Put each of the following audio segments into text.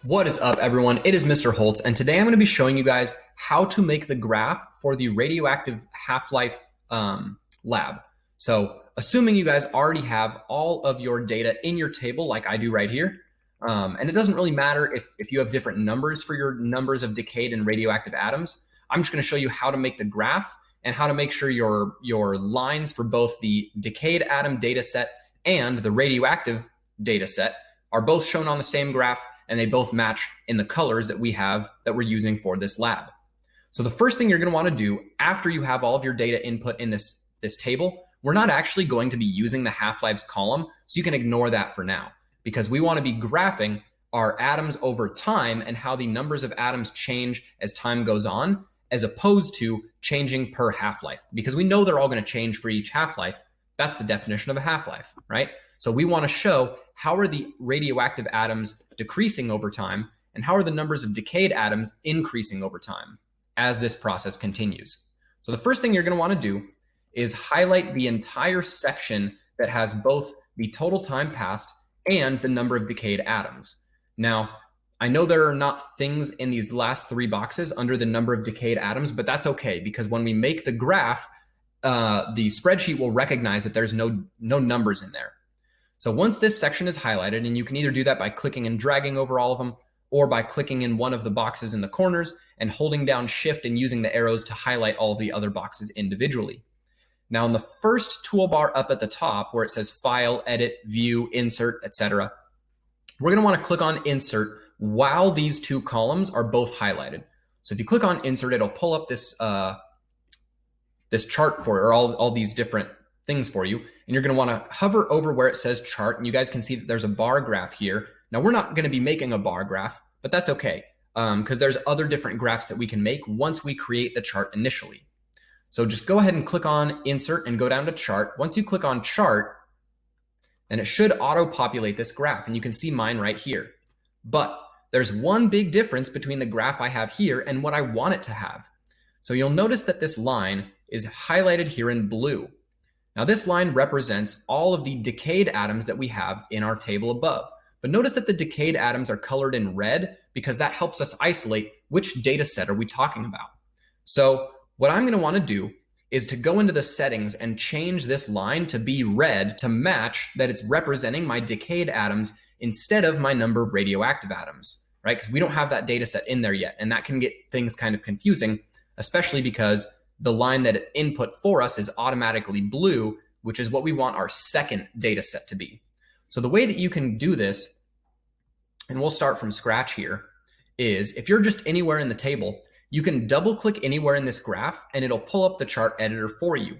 What is up, everyone? It is Mr. Holtz, and today I'm going to be showing you guys how to make the graph for the radioactive half-life lab. So assuming you guys already have all of your data in your table like I do right here, and it doesn't really matter if you have different numbers for your numbers of decayed and radioactive atoms. I'm just going to show you how to make the graph and how to make sure your lines for both the decayed atom data set and the radioactive data set are both shown on the same graph, and they both match in the colors that we have that we're using for this lab. So the first thing you're going to want to do after you have all of your data input in this table, we're not actually going to be using the half-lives column, so you can ignore that for now, because we want to be graphing our atoms over time and how the numbers of atoms change as time goes on, as opposed to changing per half-life, because we know they're all going to change for each half-life. That's the definition of a half-life, right? So we want to show how are the radioactive atoms decreasing over time and how are the numbers of decayed atoms increasing over time as this process continues. So the first thing you're going to want to do is highlight the entire section that has both the total time passed and the number of decayed atoms. Now, I know there are not things in these last three boxes under the number of decayed atoms, but that's okay, because when we make the graph, the spreadsheet will recognize that there's no numbers in there. So once this section is highlighted, and you can either do that by clicking and dragging over all of them, or by clicking in one of the boxes in the corners and holding down Shift and using the arrows to highlight all the other boxes individually. Now in the first toolbar up at the top where it says File, Edit, View, Insert, etc., we're going to want to click on Insert while these two columns are both highlighted. So if you click on Insert, it'll pull up this chart for, or all these different things for you, and you're going to want to hover over where it says chart, and you guys can see that there's a bar graph here. Now we're not going to be making a bar graph, but that's okay, because there's other different graphs that we can make once we create the chart initially. So just go ahead and click on Insert and go down to Chart. Once you click on Chart, then it should auto-populate this graph, and you can see mine right here. But there's one big difference between the graph I have here and what I want it to have. So you'll notice that this line is highlighted here in blue. Now this line represents all of the decayed atoms that we have in our table above. But notice that the decayed atoms are colored in red because that helps us isolate which data set are we talking about. So what I'm going to want to do is to go into the settings and change this line to be red to match that it's representing my decayed atoms instead of my number of radioactive atoms, right? Because we don't have that data set in there yet, and that can get things kind of confusing, especially because the line that it input for us is automatically blue, which is what we want our second data set to be. So the way that you can do this, and we'll start from scratch here, is if you're just anywhere in the table, you can double click anywhere in this graph and it'll pull up the chart editor for you.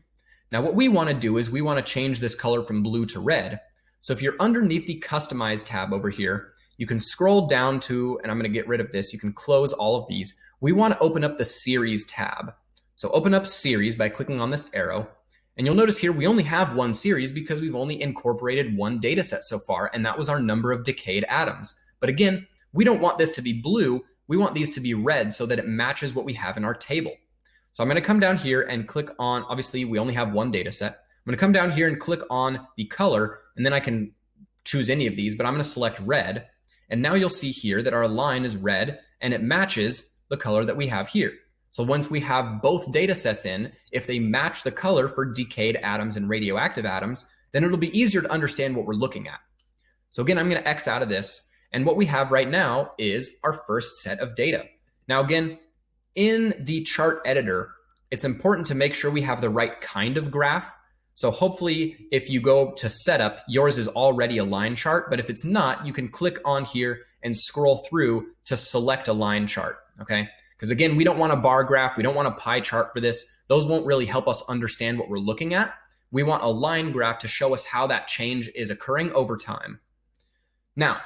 Now what we want to do is we want to change this color from blue to red. So if you're underneath the Customize tab over here, you can scroll down to, and I'm going to get rid of this, you can close all of these. We want to open up the Series tab. So open up Series by clicking on this arrow, and you'll notice here we only have one series because we've only incorporated one data set so far, and that was our number of decayed atoms. But again, we don't want this to be blue, we want these to be red so that it matches what we have in our table. So I'm going to come down here and click on, obviously we only have one data set. I'm going to come down here and click on the color, and then I can choose any of these, but I'm going to select red. And now you'll see here that our line is red and it matches the color that we have here. So once we have both data sets in, if they match the color for decayed atoms and radioactive atoms, then it'll be easier to understand what we're looking at. So again, I'm going to X out of this. And what we have right now is our first set of data. Now again, in the chart editor, it's important to make sure we have the right kind of graph. So hopefully if you go to setup, yours is already a line chart, but if it's not, you can click on here and scroll through to select a line chart, okay? Because again, we don't want a bar graph, we don't want a pie chart for this. Those won't really help us understand what we're looking at. We want a line graph to show us how that change is occurring over time. Now,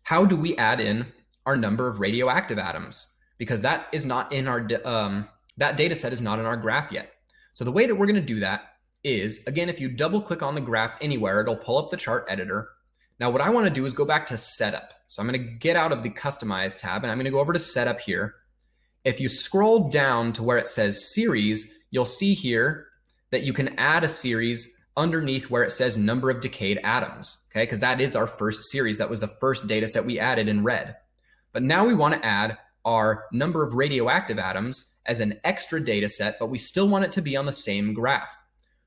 how do we add in our number of radioactive atoms? Because that is not in our, that data set is not in our graph yet. So the way that we're going to do that is, again, if you double click on the graph anywhere, it'll pull up the chart editor. Now what I want to do is go back to setup. So I'm going to get out of the Customize tab and I'm going to go over to setup here. If you scroll down to where it says series, you'll see here that you can add a series underneath where it says number of decayed atoms, okay? Because that is our first series. That was the first data set we added in red. But now we want to add our number of radioactive atoms as an extra data set, but we still want it to be on the same graph.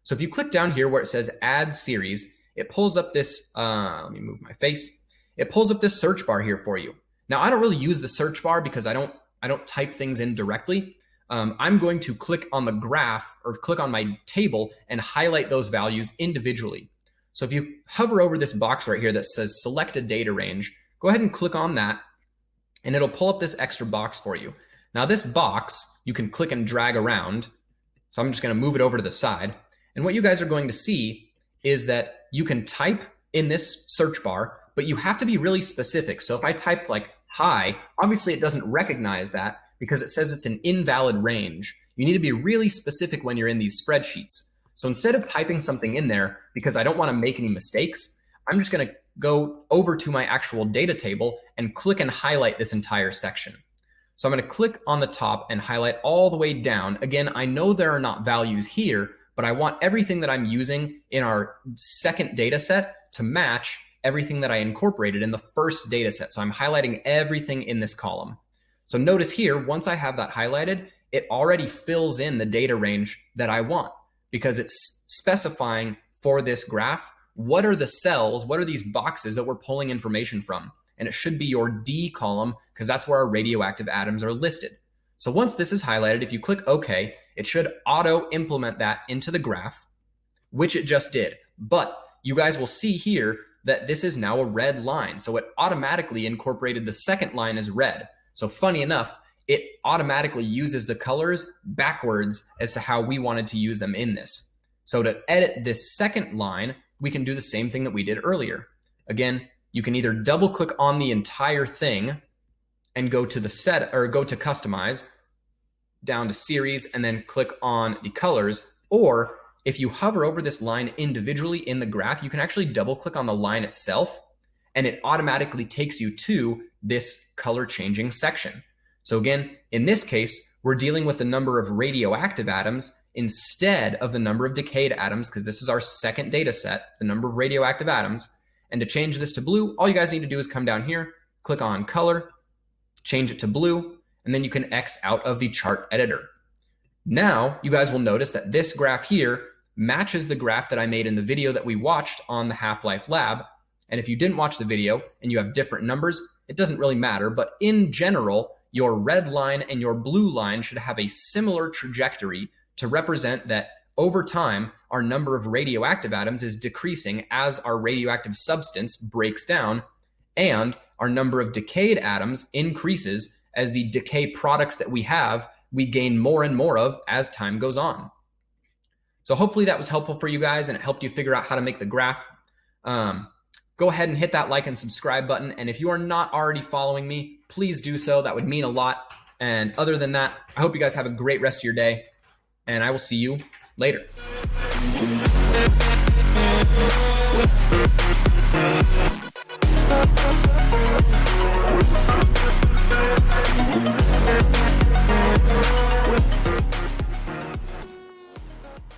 So if you click down here where it says add series, it pulls up this, let me move my face. It pulls up this search bar here for you. Now I don't really use the search bar because I don't type things in directly. I'm going to click on the graph or click on my table and highlight those values individually. So if you hover over this box right here that says select a data range, go ahead and click on that and it'll pull up this extra box for you. Now this box, you can click and drag around. So I'm just going to move it over to the side. And what you guys are going to see is that you can type in this search bar, but you have to be really specific. So if I type like hi, obviously it doesn't recognize that because it says it's an invalid range. You need to be really specific when you're in these spreadsheets. So instead of typing something in there, because I don't want to make any mistakes, I'm just going to go over to my actual data table and click and highlight this entire section. So I'm going to click on the top and highlight all the way down. Again, I know there are not values here, but I want everything that I'm using in our second data set to match everything that I incorporated in the first data set. So I'm highlighting everything in this column. So notice here, once I have that highlighted, it already fills in the data range that I want because it's specifying for this graph, what are the cells, what are these boxes that we're pulling information from? And it should be your D column because that's where our radioactive atoms are listed. So once this is highlighted, if you click OK, it should auto implement that into the graph, which it just did. But you guys will see here that this is now a red line. So it automatically incorporated the second line as red. So funny enough, it automatically uses the colors backwards as to how we wanted to use them in this. So to edit this second line, we can do the same thing that we did earlier. Again, you can either double click on the entire thing and go to the set or go to customize down to series and then click on the colors. Or if you hover over this line individually in the graph, you can actually double click on the line itself and it automatically takes you to this color changing section. So again, in this case, we're dealing with the number of radioactive atoms instead of the number of decayed atoms because this is our second data set, the number of radioactive atoms. And to change this to blue, all you guys need to do is come down here, click on color, change it to blue, and then you can X out of the chart editor. Now, you guys will notice that this graph here matches the graph that I made in the video that we watched on the Half-Life Lab. And if you didn't watch the video and you have different numbers, it doesn't really matter. But in general, your red line and your blue line should have a similar trajectory to represent that over time, our number of radioactive atoms is decreasing as our radioactive substance breaks down, and our number of decayed atoms increases as the decay products that we have, we gain more and more of as time goes on. So hopefully that was helpful for you guys and it helped you figure out how to make the graph. Go ahead and hit that like and subscribe button. And if you are not already following me, please do so. That would mean a lot. And other than that, I hope you guys have a great rest of your day, and I will see you later.